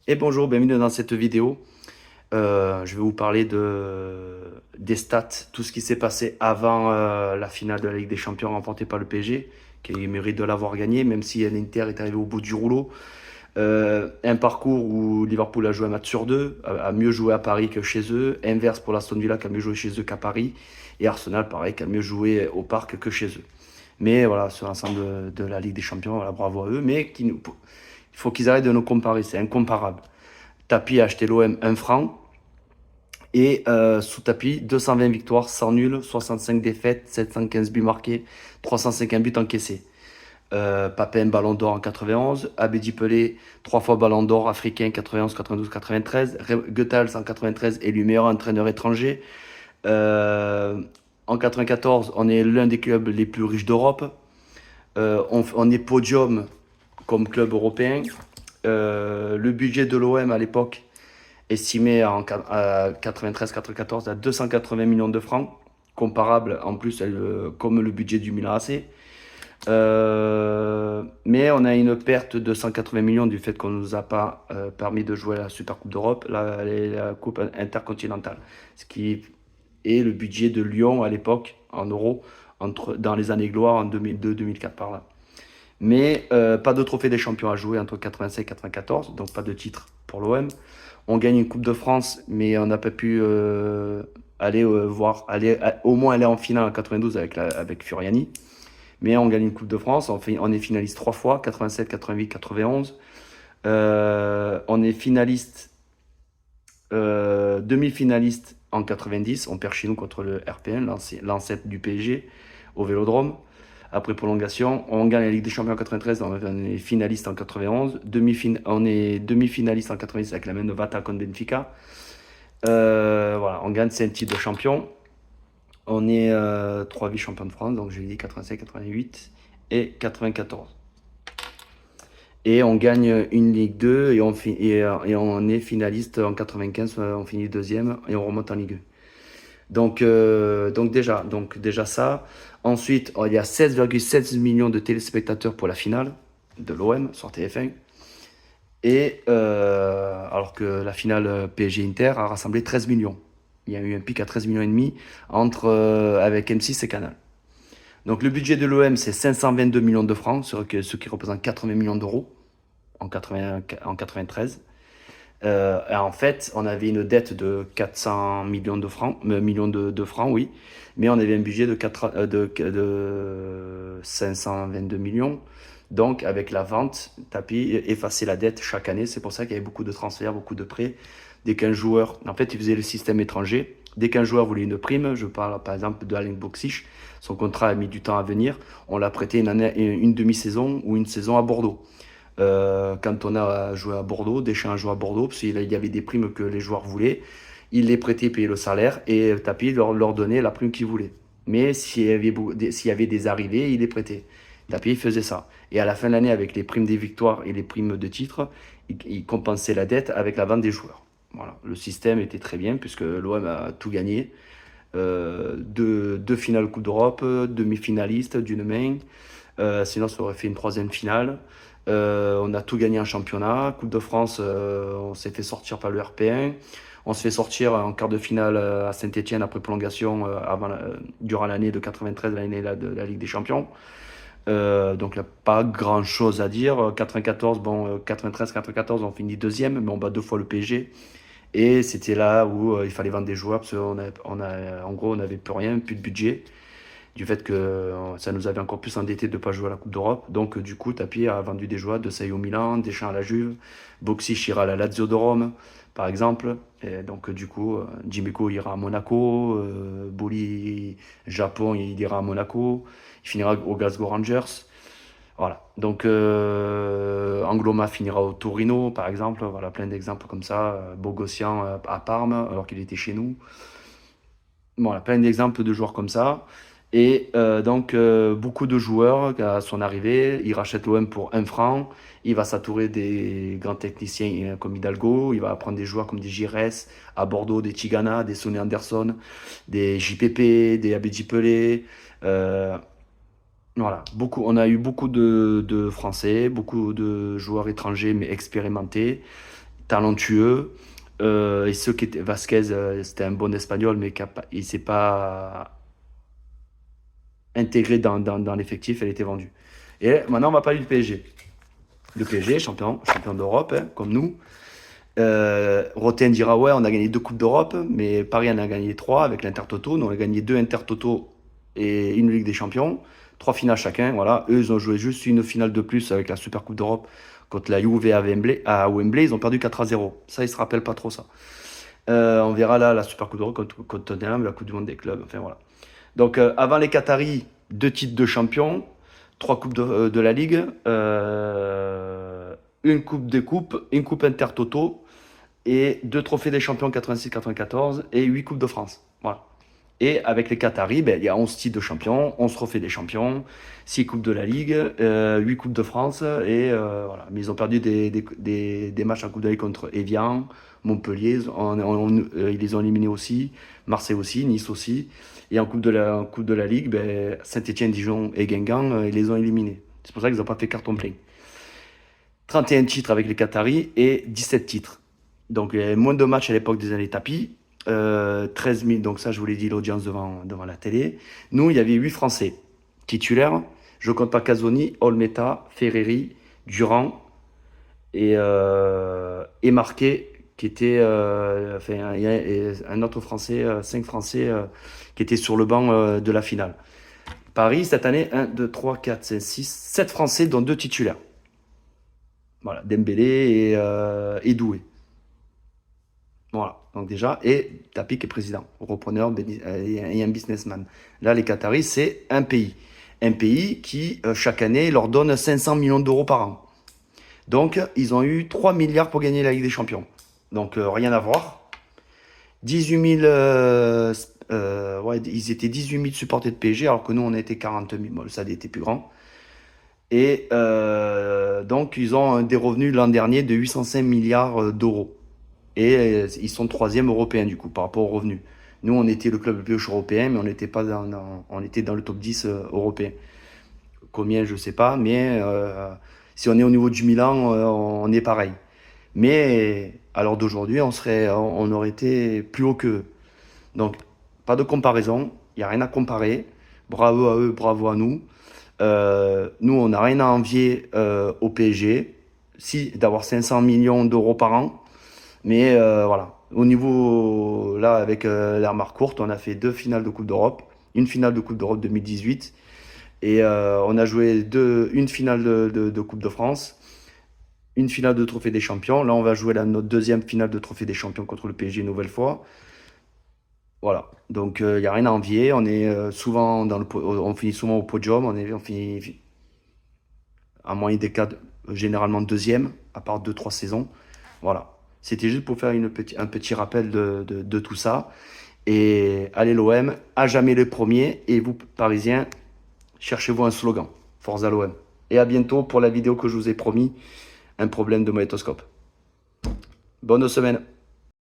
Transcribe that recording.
Et bonjour, bienvenue dans cette vidéo. Je vais vous parler des stats, tout ce qui s'est passé avant la finale de la Ligue des Champions remportée par le PSG, qui mérite de l'avoir gagné, même si l'Inter est arrivé au bout du rouleau. Un parcours où Liverpool a joué un match sur deux, a mieux joué à Paris que chez eux. Inverse pour l'Aston Villa qui a mieux joué chez eux qu'à Paris. Et Arsenal, pareil, qui a mieux joué au Parc que chez eux. Mais voilà, sur l'ensemble de la Ligue des Champions, voilà, bravo à eux. Mais il faut qu'ils arrêtent de nous comparer, c'est incomparable. Tapi a acheté l'OM 1 franc. Et sous tapis, 220 victoires, 100 nuls, 65 défaites, 715 buts marqués, 351 buts encaissés. Papin, Ballon d'Or en 91. Abedi Pelé, 3 fois Ballon d'Or africain, 91, 92, 93. Goethals en 93, élu meilleur entraîneur étranger. Euh, En 94, on est l'un des clubs les plus riches d'Europe. On est podium comme club européen. Le budget de l'OM à l'époque estimé à 93-94 à 280 millions de francs, comparable en plus comme le budget du Milan AC. Mais on a une perte de 180 millions du fait qu'on ne nous a pas permis de jouer la Super Coupe d'Europe, la Coupe intercontinentale, ce qui est le budget de Lyon à l'époque en euros dans les années gloire en 2002-2004 par là. Mais pas de trophée des champions à jouer entre 85 et 94, donc pas de titre pour l'OM. On gagne une Coupe de France, mais on n'a pas pu au moins aller en finale en 92 avec Furiani. Mais on gagne une Coupe de France, on est finaliste 3 fois, 87, 88, 91. On est finaliste, demi-finaliste en 90. On perd chez nous contre le RPN, l'ancêtre du PSG, au Vélodrome. Après prolongation, on gagne la Ligue des Champions en 93, on est finaliste en 91, on est demi-finaliste en 90 avec la main de Vata contre Benfica. Voilà, on gagne 5 titres de champion. On est 3 vice-champions de France, donc j'ai dit 87, 88 et 94. Et on gagne une Ligue 2 et on est finaliste en 95, on finit deuxième et on remonte en Ligue 1. Donc déjà ça. Ensuite, il y a 16,7 millions de téléspectateurs pour la finale de l'OM sur TF1. Et alors que la finale PSG Inter a rassemblé 13 millions. Il y a eu un pic à 13 millions et demi avec M6 et Canal. Donc le budget de l'OM, c'est 522 millions de francs, ce qui représente 80 millions d'euros en 93. Et en fait, on avait une dette de 400 millions de francs, de francs, oui, mais on avait un budget de 522 millions. Donc, avec la vente, Tapi effaçait la dette chaque année. C'est pour ça qu'il y avait beaucoup de transferts, beaucoup de prêts. Dès qu'un joueur, en fait, il faisait le système étranger. Dès qu'un joueur voulait une prime, je parle par exemple de Alain Boxic, son contrat a mis du temps à venir. On l'a prêté une demi-saison ou une saison à Bordeaux. Quand on a joué à Bordeaux, Deschamps a joué à Bordeaux, parce qu'il y avait des primes que les joueurs voulaient. Il les prêtait, payait le salaire, et Tapi leur donnait la prime qu'ils voulaient. Mais s'il y avait des arrivées, il les prêtait. Tapi faisait ça. Et à la fin de l'année, avec les primes des victoires et les primes de titre, il compensait la dette avec la vente des joueurs. Voilà. Le système était très bien, puisque l'OM a tout gagné. Deux finales Coupe d'Europe, demi-finaliste d'une main. Sinon, ça aurait fait une troisième finale. On a tout gagné en championnat. Coupe de France, on s'est fait sortir par le RP1. On se fait sortir en quart de finale à Saint-Etienne après prolongation durant l'année de 93, l'année de la Ligue des Champions. Donc il n'y a pas grand chose à dire. 94, bon, 93, 94, on finit deuxième, mais on bat 2 fois le PSG. Et c'était là où il fallait vendre des joueurs parce en gros, on n'avait plus rien, plus de budget du fait que ça nous avait encore plus endetté de ne pas jouer à la Coupe d'Europe. Donc, du coup, Tapi a vendu des joueurs de Saï au Milan, Deschamps à la Juve, Boxic ira à la Lazio de Rome, par exemple. Et donc, du coup, Djiméco ira à Monaco, Boli, Japon, il ira à Monaco, il finira au Glasgow Rangers. Voilà. Donc, Angloma finira au Torino, par exemple. Voilà, plein d'exemples comme ça. Bogossian à Parme, alors qu'il était chez nous. Voilà, plein d'exemples de joueurs comme ça. Et donc, beaucoup de joueurs à son arrivée, il rachète l'OM pour 1 franc. Il va s'attourer des grands techniciens comme Hidalgo. Il va prendre des joueurs comme des Giresse à Bordeaux, des Tigana, des Sonny Anderson, des JPP, des Abedi Pelé. Euh, voilà, on a eu beaucoup de Français, beaucoup de joueurs étrangers, mais expérimentés. talentueux. Et ceux qui étaient Vasquez, c'était un bon espagnol, mais il ne s'est pas intégré dans l'effectif, elle était vendue. Et maintenant, on va parler du PSG. Le PSG, champion d'Europe, hein, comme nous. Roten dira ouais, on a gagné 2 Coupes d'Europe, mais Paris en a gagné 3 avec l'Intertoto. Nous, on a gagné 2 Intertoto et une Ligue des Champions, 3 finales chacun. Voilà, eux, ils ont joué juste une finale de plus avec la Super Coupe d'Europe contre la Juve à Wembley. Ils ont perdu 4-0. Ça, ils se rappellent pas trop ça. On verra là la Super Coupe d'Europe contre Tottenham, la Coupe du Monde des clubs. Enfin voilà. Donc avant les Qataris, 2 titres de champion, 3 coupes de la Ligue, une coupe des coupes, une coupe Intertoto et 2 trophées des champions 86-94 et 8 coupes de France. Voilà. Et avec les Qataris, ben, il y a 11 titres de champion, 11 trophées des champions, 6 coupes de la Ligue, 8 coupes de France. Et voilà. Mais ils ont perdu des matchs en Coupe de la Ligue contre Evian, Montpellier, ils les ont éliminés aussi, Marseille aussi, Nice aussi. Et en Coupe de la Ligue, ben, Saint-Etienne, Dijon et Guingamp, ils les ont éliminés. C'est pour ça qu'ils n'ont pas fait carton plein. 31 titres avec les Qataris et 17 titres. Donc il y avait moins de matchs à l'époque des années tapis. 13 000, donc ça je vous l'ai dit, l'audience devant la télé. Nous, il y avait 8 Français titulaires. Je ne compte pas Casoni, Olmeta, Ferreri, Durand et Marquet, qui était enfin, il y a un autre Français, 5 Français qui étaient sur le banc de la finale. Paris, cette année, 1, 2, 3, 4, 5, 6, 7 Français, dont 2 titulaires. Voilà, Dembélé et Doué. Voilà, donc déjà, et Tapi qui est président, repreneur et un businessman. Là, les Qataris, c'est un pays. Un pays qui, chaque année, leur donne 500 millions d'euros par an. Donc, ils ont eu 3 milliards pour gagner la Ligue des Champions. Donc, rien à voir. 18 000, ouais, ils étaient 18 000 supporters de PSG, alors que nous, on était 40 000. Bon, le stade était plus grand. Et donc, ils ont des revenus l'an dernier de 805 milliards d'euros. Et ils sont troisième européen, du coup, par rapport aux revenus. Nous, on était le club le plus riche européen, mais on n'était pas on était dans le top 10 européen. Combien, je ne sais pas, mais si on est au niveau du Milan, on est pareil. Mais à l'heure d'aujourd'hui, on aurait été plus haut qu'eux. Donc, pas de comparaison, il n'y a rien à comparer. Bravo à eux, bravo à nous. Nous, on n'a rien à envier au PSG. Si, d'avoir 500 millions d'euros par an. Mais voilà, au niveau, là, avec la remarque courte, on a fait 2 finales de Coupe d'Europe. Une finale de Coupe d'Europe 2018. Et on a joué une finale de Coupe de France. Une finale de Trophée des Champions. Là, on va jouer notre deuxième finale de Trophée des Champions contre le PSG une nouvelle fois. Voilà, donc il n'y a rien à envier. On est souvent on finit souvent au podium. On finit en moyenne des cas généralement deuxième, à part 2-3 saisons. Voilà. C'était juste pour faire un petit rappel de tout ça. Et allez l'OM, à jamais le premier. Et vous, Parisiens, cherchez-vous un slogan. Forza l'OM. Et à bientôt pour la vidéo que je vous ai promis, un problème de magnétoscope. Bonne semaine.